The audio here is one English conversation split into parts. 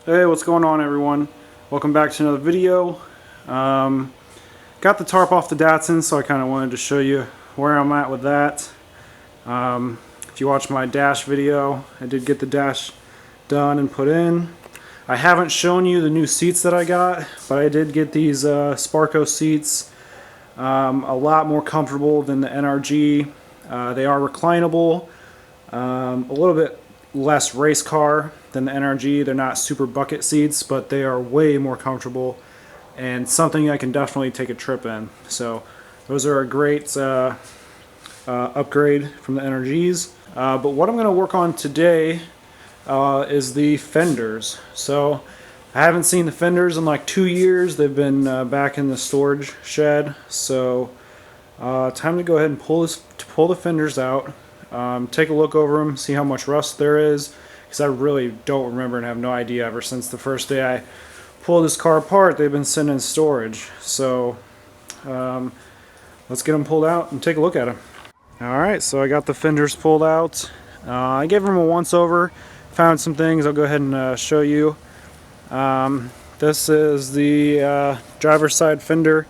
Hey, what's going on everyone? Welcome back to another video. Got the tarp off the Datsun, so I kind of wanted to show you where I'm at with that. If you watch my dash video, I did get the dash done and put in. I haven't shown you the new seats that I got, but I did get these Sparco seats. A lot more comfortable than the NRG. They are reclinable, a little bit less race car than the NRG. They're not super bucket seats, but they are way more comfortable and something I can definitely take a trip in. So those are a great upgrade from the NRGs. But what I'm going to work on today is the fenders. So I haven't seen the fenders in like 2 years. They've been back in the storage shed. So time to go ahead and pull the fenders out. Take a look over them, see how much rust there is, because I really don't remember and have no idea. Ever since the first day I pulled this car apart, they've been sitting in storage. So let's get them pulled out and take a look at them. Alright, so I got the fenders pulled out. I gave them a once over, found some things I'll go ahead and show you. This is the driver's side fender.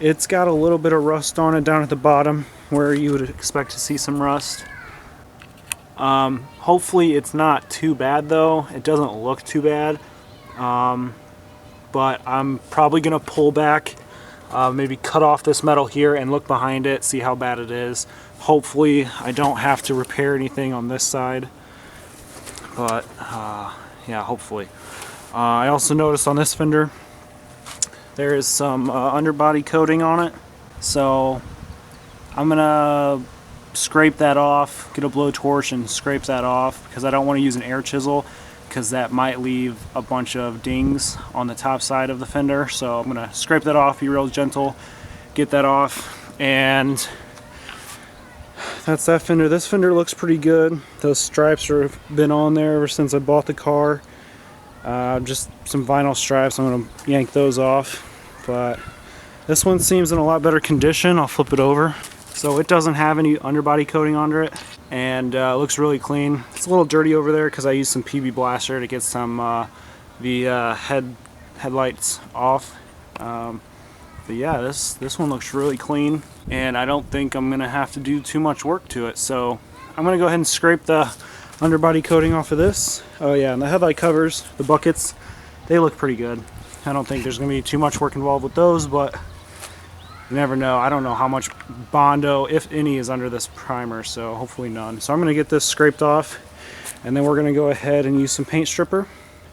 It's got a little bit of rust on it down at the bottom where you would expect to see some rust. Hopefully it's not too bad though. It doesn't look too bad. But I'm probably going to pull back, maybe cut off this metal here and look behind it, see how bad it is. Hopefully I don't have to repair anything on this side. But yeah, hopefully. I also noticed on this fender there is some underbody coating on it, so I'm gonna scrape that off, get a blowtorch and scrape that off, because I don't want to use an air chisel because that might leave a bunch of dings on the top side of the fender. So I'm gonna scrape that off, be real gentle, get that off, and that's that fender. This fender looks pretty good. Those stripes have been on there ever since I bought the car. Just some vinyl stripes. I'm going to yank those off, but this one seems in a lot better condition. I'll flip it over. So it doesn't have any underbody coating under it, and looks really clean. It's a little dirty over there because I used some PB Blaster to get some the headlights off. But yeah, this one looks really clean, and I don't think I'm going to have to do too much work to it. So I'm going to go ahead and scrape the underbody coating off of this. Oh yeah, and the headlight covers, the buckets, they look pretty good. I don't think there's going to be too much work involved with those, but you never know. I don't know how much bondo, if any, is under this primer, so hopefully none. So I'm going to get this scraped off, and then we're going to go ahead and use some paint stripper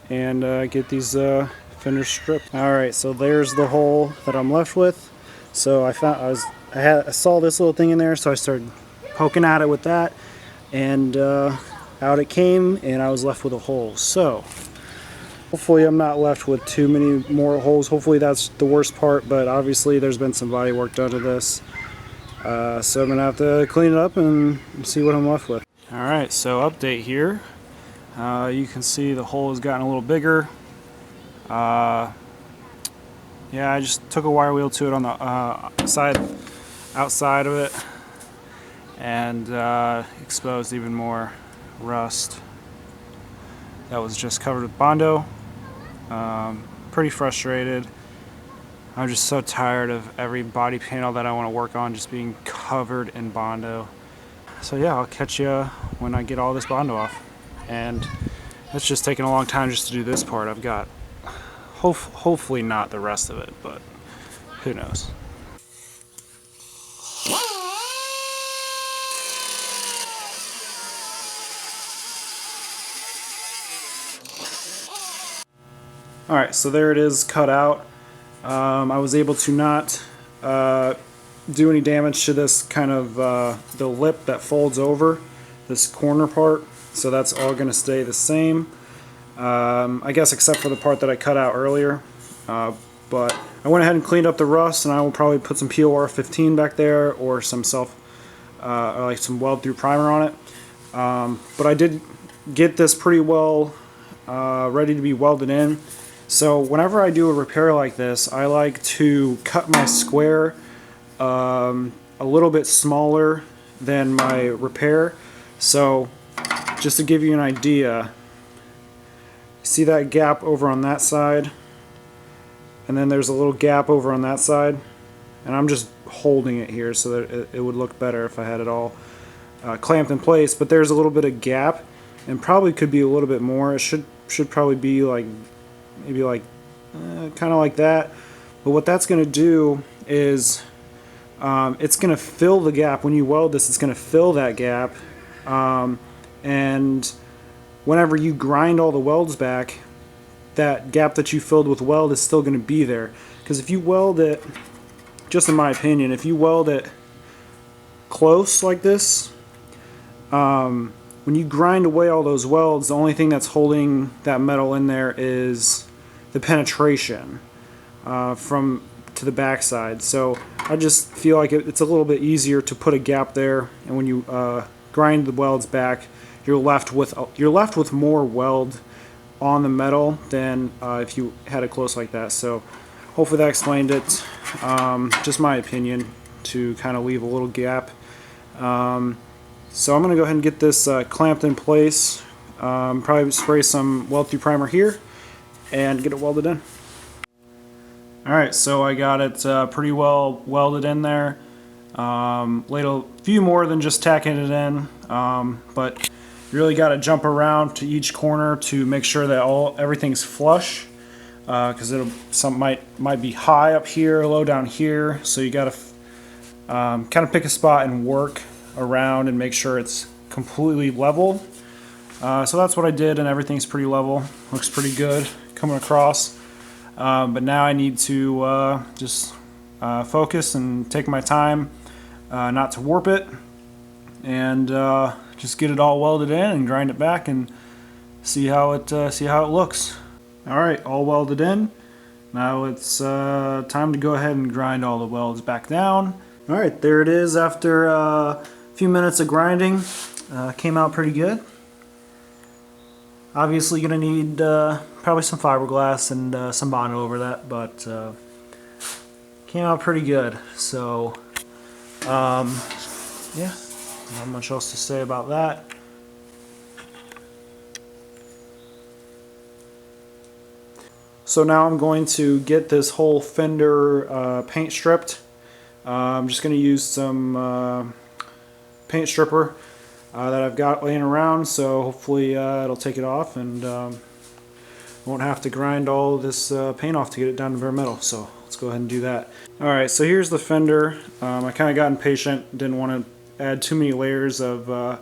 and get these fenders stripped. Alright, so there's the hole that I'm left with. So I saw this little thing in there, so I started poking at it with that, and out it came, and I was left with a hole. So hopefully I'm not left with too many more holes. Hopefully that's the worst part, but obviously there's been some body work done to this. So I'm going to have to clean it up and see what I'm left with. Alright, so update here. You can see the hole has gotten a little bigger. Yeah, I just took a wire wheel to it on the outside of it, and exposed even more rust that was just covered with bondo. Pretty frustrated. I'm just so tired of every body panel that I want to work on just being covered in bondo. So yeah, I'll catch you when I get all this bondo off. And it's just taking a long time just to do this part. I've got hopefully not the rest of it, but who knows. Alright, so there it is, cut out. I was able to not do any damage to this kind of the lip that folds over, this corner part, so that's all going to stay the same. I guess except for the part that I cut out earlier. But I went ahead and cleaned up the rust, and I will probably put some POR 15 back there, or some like some weld through primer on it. But I did get this pretty well ready to be welded in. So whenever I do a repair like this, I like to cut my square a little bit smaller than my repair. So just to give you an idea, See that gap over on that side? And then there's a little gap over on that side. And I'm just holding it here so that it would look better if I had it all clamped in place. But there's a little bit of gap, and probably could be a little bit more. It should probably be like, maybe like kind of like that. But what that's going to do is it's going to fill the gap. When you weld this, it's going to fill that gap. And whenever you grind all the welds back, that gap that you filled with weld is still going to be there. Because if you weld it, just in my opinion, if you weld it close like this, when you grind away all those welds, the only thing that's holding that metal in there is the penetration from to the backside. So I just feel like it's a little bit easier to put a gap there, and when you grind the welds back, you're left with more weld on the metal than if you had it close like that. So hopefully that explained it. Just my opinion, to kind of leave a little gap. So I'm going to go ahead and get this clamped in place. Probably spray some weld through primer here and get it welded in. Alright, so I got it pretty well welded in there. Laid a few more than just tacking it in, but you really got to jump around to each corner to make sure that everything's flush, because some might be high up here, low down here. So you got to kind of pick a spot and work around and make sure it's completely level. So that's what I did, and everything's pretty level. Looks pretty good coming across. But now I need to just focus and take my time not to warp it, and just get it all welded in and grind it back and see how it looks. Alright, all welded in. Now it's time to go ahead and grind all the welds back down. Alright, there it is after a few minutes of grinding. Came out pretty good. Obviously going to need probably some fiberglass and some bondo over that, but came out pretty good. So yeah, not much else to say about that. So now I'm going to get this whole fender paint stripped. I'm just going to use some paint stripper that I've got laying around, so hopefully it'll take it off, and won't have to grind all this paint off to get it down to bare metal. So let's go ahead and do that. Alright, so here's the fender. I kind of got impatient, didn't want to add too many layers of a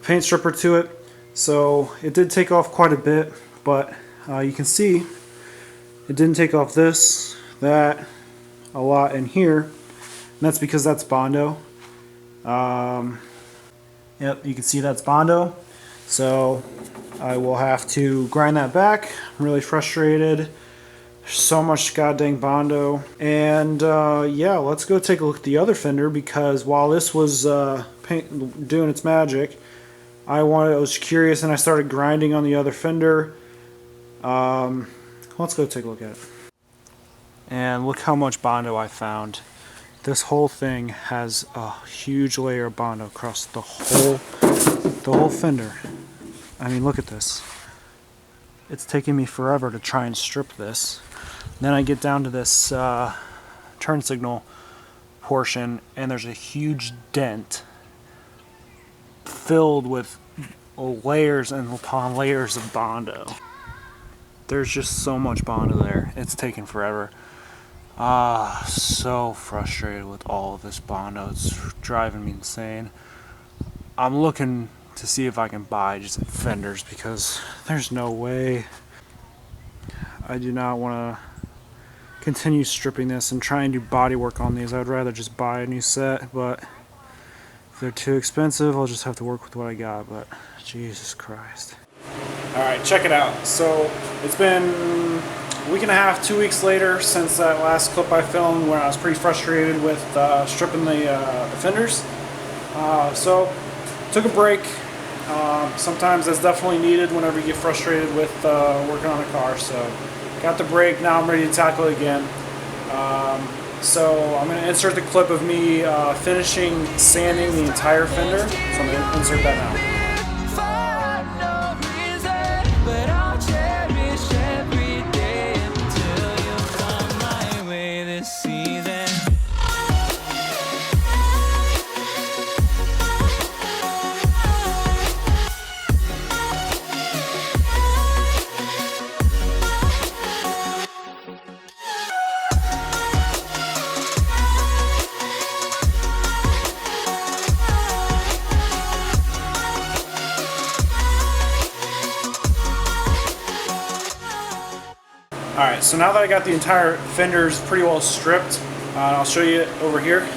paint stripper to it, so it did take off quite a bit, but you can see it didn't take off this, that, a lot in here, and that's because that's bondo. Yep, you can see that's bondo, so I will have to grind that back. I'm really frustrated. So much goddamn bondo. And yeah, let's go take a look at the other fender, because while this was doing its magic, I was curious and I started grinding on the other fender. Let's go take a look at it. And look how much bondo I found. This whole thing has a huge layer of bondo across the whole fender. I mean, look at this. It's taking me forever to try and strip this. Then I get down to this turn signal portion, and there's a huge dent filled with layers and upon layers of bondo. There's just so much bondo there. It's taking forever. So frustrated with all of this bondo. It's driving me insane. I'm looking to see if I can buy just fenders, because there's no way. I do not want to continue stripping this and try and do body work on these. I would rather just buy a new set, but if they're too expensive, I'll just have to work with what I got. But Jesus Christ. Alright, check it out. So it's been a week and a half, 2 weeks later since that last clip I filmed when I was pretty frustrated with stripping the fenders. So took a break. Sometimes that's definitely needed whenever you get frustrated with working on a car. So got the break, now I'm ready to tackle it again. So I'm going to insert the clip of me finishing sanding the entire fender. So I'm going to insert that now. Alright, so now that I got the entire fenders pretty well stripped, I'll show you it over here.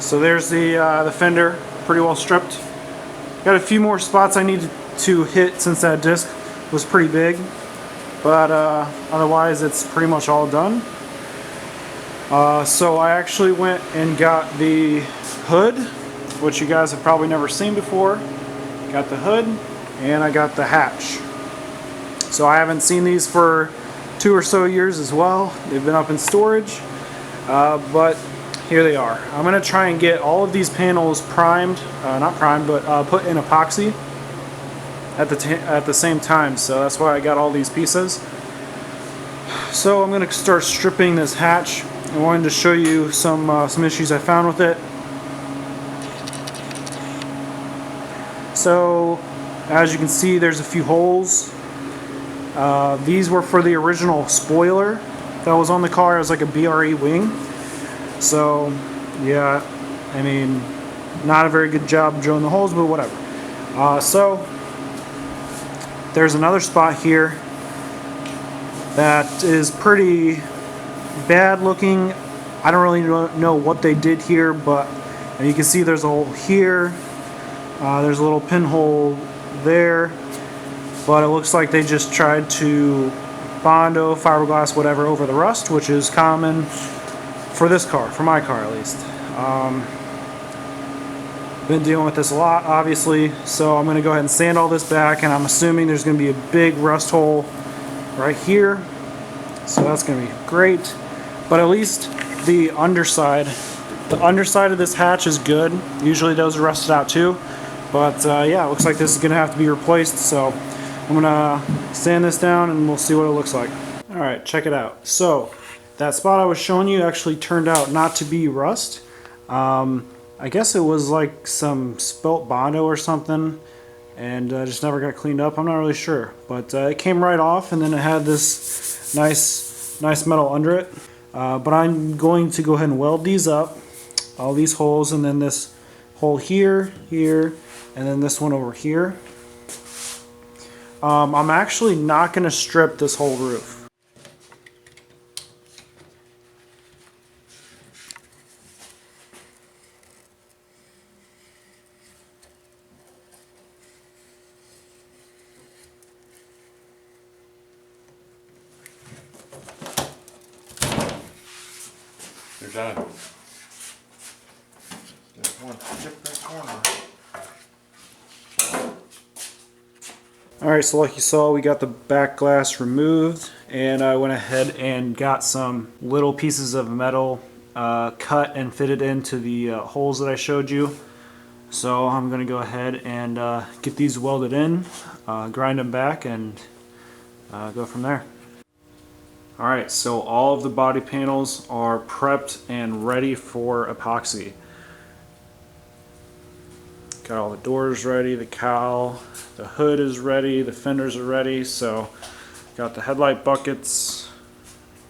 So there's the fender, pretty well stripped. Got a few more spots I needed to hit since that disc was pretty big, but otherwise it's pretty much all done. So I actually went and got the hood, which you guys have probably never seen before. Got the hood and I got the hatch. So I haven't seen these for 2 or so years as well. They've been up in storage, but here they are. I'm going to try and get all of these panels primed, not primed, but put in epoxy at the same time. So that's why I got all these pieces. So I'm going to start stripping this hatch. I wanted to show you some issues I found with it. So as you can see, there's a few holes. These were for the original spoiler that was on the car. It was like a BRE wing. So yeah, I mean, not a very good job drilling the holes, but whatever. So there's another spot here that is pretty bad looking. I don't really know what they did here, but you can see there's a hole here. There's a little pinhole there, but it looks like they just tried to bondo, fiberglass, whatever over the rust, which is common for this car, for my car at least. Been dealing with this a lot, obviously, so I'm going to go ahead and sand all this back, and I'm assuming there's going to be a big rust hole right here, so that's going to be great. But at least the underside of this hatch is good. Usually those are rusted out too, but yeah, it looks like this is going to have to be replaced, so I'm going to sand this down and we'll see what it looks like. Alright, check it out. So that spot I was showing you actually turned out not to be rust. I guess it was like some spelt bondo or something, and just never got cleaned up. I'm not really sure, but it came right off, and then it had this nice metal under it. But I'm going to go ahead and weld these up, all these holes, and then this hole here, and then this one over here. I'm actually not going to strip this whole roof. You're done. Just one tip that corner. Alright, so like you saw, we got the back glass removed, and I went ahead and got some little pieces of metal cut and fitted into the holes that I showed you. So I'm going to go ahead and get these welded in, grind them back, and go from there. Alright, so all of the body panels are prepped and ready for epoxy. Got all the doors ready, the cowl, the hood is ready, the fenders are ready, so got the headlight buckets,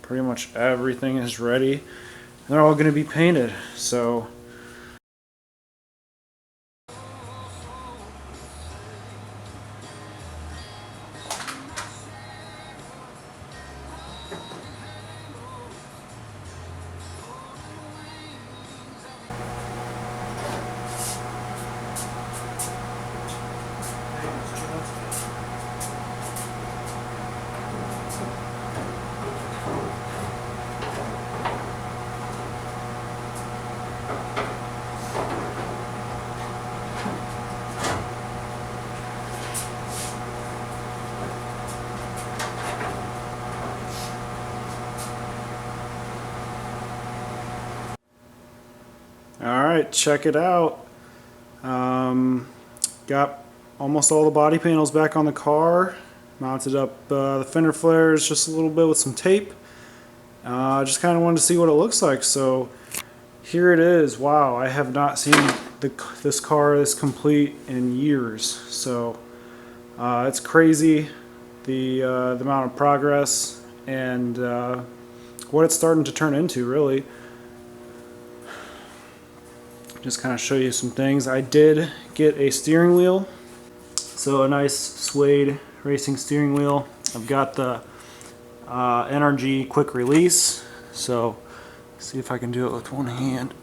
pretty much everything is ready. And they're all going to be painted, so alright, check it out. Got almost all the body panels back on the car. Mounted up the fender flares just a little bit with some tape. Just kind of wanted to see what it looks like. So here it is. Wow, I have not seen this car this complete in years. So it's crazy the amount of progress and what it's starting to turn into, really. Just kind of show you some things. I did get a steering wheel, so a nice suede racing steering wheel. I've got the NRG quick release, so see if I can do it with one hand.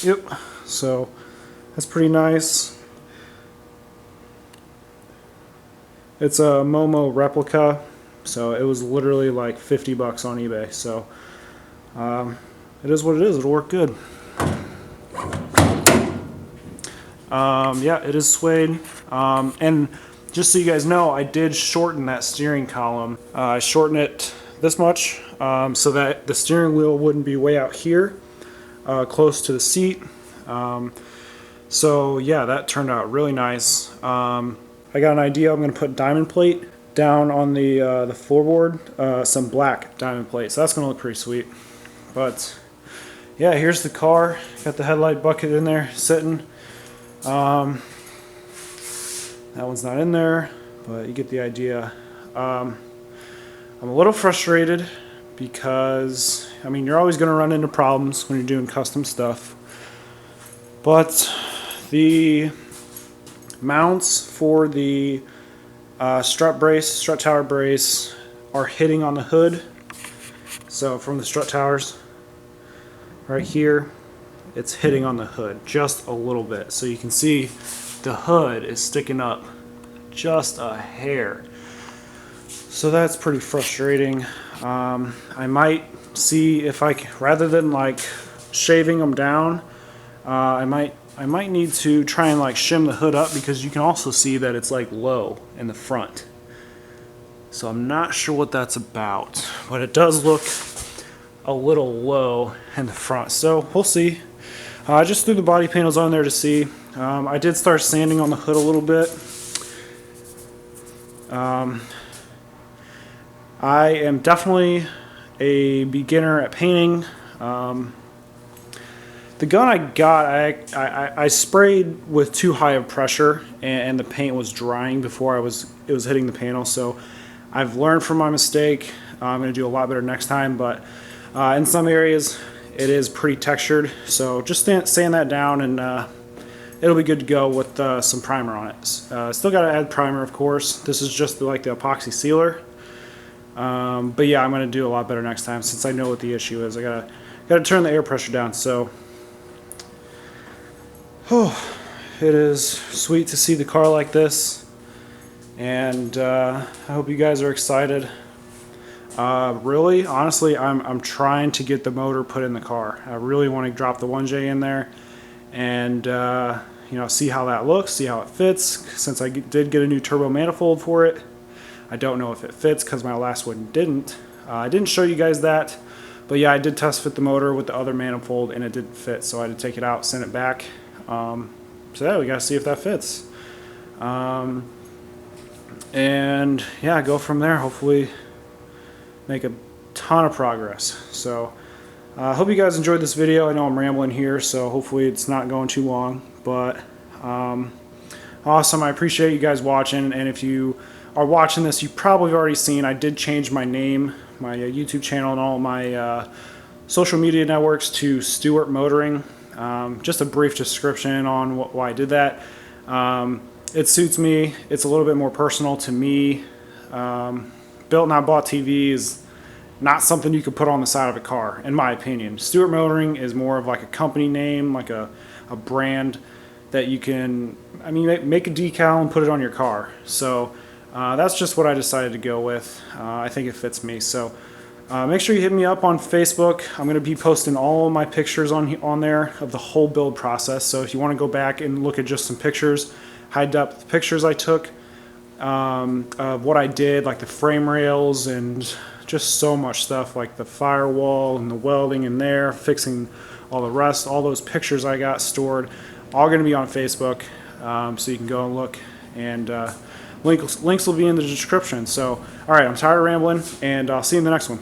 Yep, so that's pretty nice. It's a Momo replica, so it was literally like 50 bucks on eBay, so it is what it is. It'll work good. Yeah, it is suede, and just so you guys know, I did shorten that steering column. I shortened it this much so that the steering wheel wouldn't be way out here, close to the seat. So yeah, that turned out really nice. I got an idea. I'm going to put diamond plate down on the floorboard, some black diamond plate. So that's going to look pretty sweet. But yeah, here's the car. Got the headlight bucket in there sitting. That one's not in there, but you get the idea. I'm a little frustrated because, I mean, you're always going to run into problems when you're doing custom stuff. But the mounts for the strut tower brace are hitting on the hood. So from the strut towers right here, it's hitting on the hood just a little bit. So you can see the hood is sticking up just a hair. So that's pretty frustrating. I might see if I can, rather than like shaving them down, I might need to try and like shim the hood up, because you can also see that it's like low in the front. So I'm not sure what that's about, but it does look a little low in the front. So we'll see. I just threw the body panels on there to see. I did start sanding on the hood a little bit. I am definitely a beginner at painting. The gun I got, I sprayed with too high of pressure, and the paint was drying before it was hitting the panel. So I've learned from my mistake. I'm going to do a lot better next time. But in some areas, it is pretty textured. So just sand that down, and it'll be good to go with some primer on it. Still got to add primer, of course. This is just like the epoxy sealer. But yeah, I'm going to do a lot better next time, since I know what the issue is. I gotta turn the air pressure down. So, it is sweet to see the car like this, and I hope you guys are excited. Really, honestly, I'm trying to get the motor put in the car. I really want to drop the 1J in there, and you know, see how that looks, see how it fits. Since I did get a new turbo manifold for it, I don't know if it fits because my last one didn't. I didn't show you guys that, but yeah, I did test fit the motor with the other manifold, and it didn't fit, so I had to take it out, send it back. So yeah, we gotta see if that fits. And yeah, go from there. Hopefully make a ton of progress. So I hope you guys enjoyed this video. I know I'm rambling here, so hopefully it's not going too long, but awesome. I appreciate you guys watching, and if you are watching this, you've probably already seen I did change my name, my YouTube channel, and all my social media networks to Stewart Motoring. Just a brief description on why I did that. It suits me. It's a little bit more personal to me. Built Not Bought TV is not something you could put on the side of a car, in my opinion. Stewart Motoring is more of like a company name, like a brand that you can, I mean, make a decal and put it on your car. So that's just what I decided to go with. I think it fits me. So make sure you hit me up on Facebook. I'm going to be posting all of my pictures on there of the whole build process. So if you want to go back and look at just some pictures, high depth pictures I took of what I did, like the frame rails and just so much stuff, like the firewall and the welding in there, fixing all the rest, all those pictures I got stored, all going to be on Facebook. So you can go and look, and links will be in the description. So, all right, I'm tired of rambling, and I'll see you in the next one.